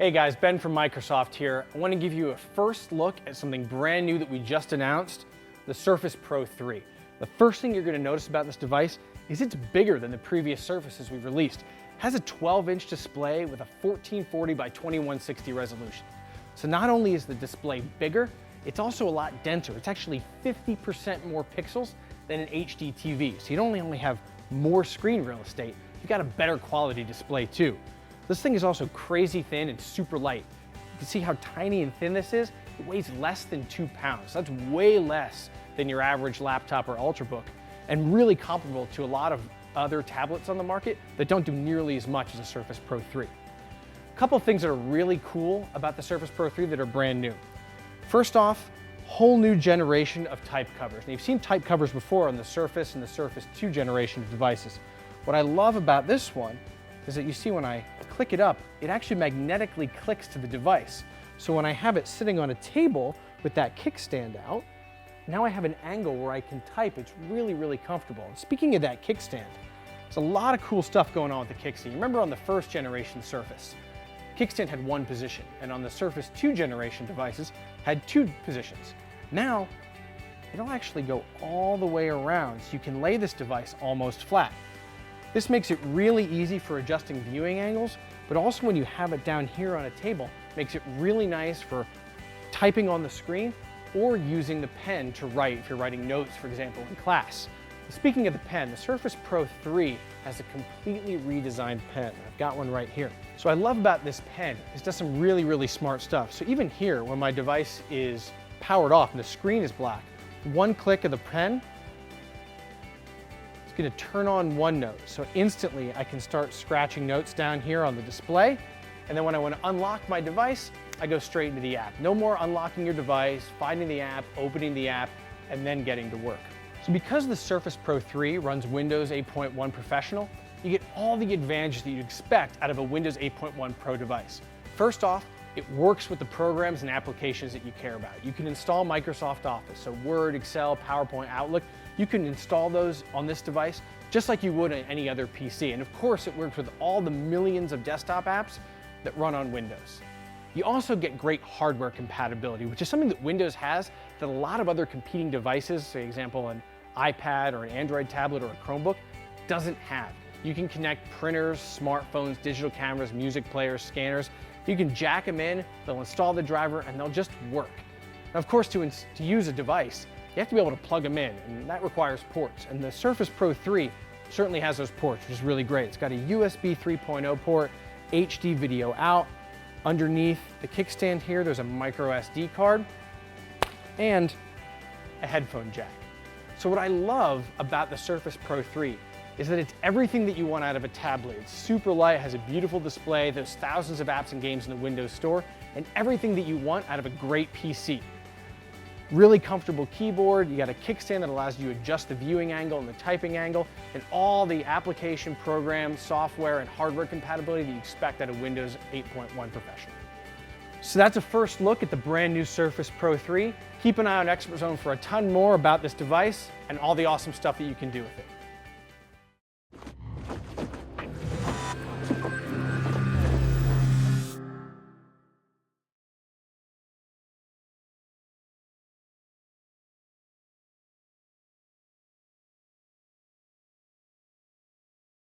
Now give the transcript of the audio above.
Hey guys, Ben from Microsoft here. I want to give you a first look at something brand new that we just announced, the Surface Pro 3. The first thing you're going to notice about this device is it's bigger than the previous Surfaces we've released. It has a 12-inch display with a 1440 by 2160 resolution. So not only is the display bigger, it's also a lot denser. It's actually 50% more pixels than an HD TV. So you don't only have more screen real estate, you've got a better quality display too. This thing is also crazy thin and super light. You can see how tiny and thin this is. It weighs less than 2 pounds. That's way less than your average laptop or Ultrabook, and really comparable to a lot of other tablets on the market that don't do nearly as much as the Surface Pro 3. A couple of things that are really cool about the Surface Pro 3 that are brand new. First off, whole new generation of type covers. Now, you've seen type covers before on the Surface and the Surface 2 generation of devices. What I love about this one is that you see when I click it up, it actually magnetically clicks to the device. So when I have it sitting on a table with that kickstand out, now I have an angle where I can type. It's really, really comfortable. And speaking of that kickstand, there's a lot of cool stuff going on with the kickstand. Remember on the first generation Surface, kickstand had one position, and on the Surface 2 generation devices had 2 positions. Now, it'll actually go all the way around, so you can lay this device almost flat. This makes it really easy for adjusting viewing angles, but also when you have it down here on a table, makes it really nice for typing on the screen or using the pen to write if you're writing notes, for example, in class. Speaking of the pen, the Surface Pro 3 has a completely redesigned pen. I've got one right here. So what I love about this pen is it does some really, really smart stuff. So even here, when my device is powered off and the screen is black, one click of the pen, it's going to turn on OneNote. So instantly I can start scratching notes down here on the display. And then when I want to unlock my device, I go straight into the app. No more unlocking your device, finding the app, opening the app, and then getting to work. So because the Surface Pro 3 runs Windows 8.1 Professional, you get all the advantages that you'd expect out of a Windows 8.1 Pro device. First off, it works with the programs and applications that you care about. You can install Microsoft Office, so Word, Excel, PowerPoint, Outlook. You can install those on this device just like you would on any other PC. And of course, it works with all the millions of desktop apps that run on Windows. You also get great hardware compatibility, which is something that Windows has that a lot of other competing devices, for example, an iPad or an Android tablet or a Chromebook, doesn't have. You can connect printers, smartphones, digital cameras, music players, scanners. You can jack them in, they'll install the driver, and they'll just work. Now, of course, to use a device, you have to be able to plug them in, and that requires ports. And the Surface Pro 3 certainly has those ports, which is really great. It's got a USB 3.0 port, HD video out. Underneath the kickstand here, there's a micro SD card and a headphone jack. So what I love about the Surface Pro 3 is that it's everything that you want out of a tablet. It's super light, has a beautiful display, there's thousands of apps and games in the Windows Store, and everything that you want out of a great PC. Really comfortable keyboard, you got a kickstand that allows you to adjust the viewing angle and the typing angle, and all the application, program, software, and hardware compatibility that you expect out of Windows 8.1 Professional. So that's a first look at the brand new Surface Pro 3. Keep an eye on Expert Zone for a ton more about this device and all the awesome stuff that you can do with it.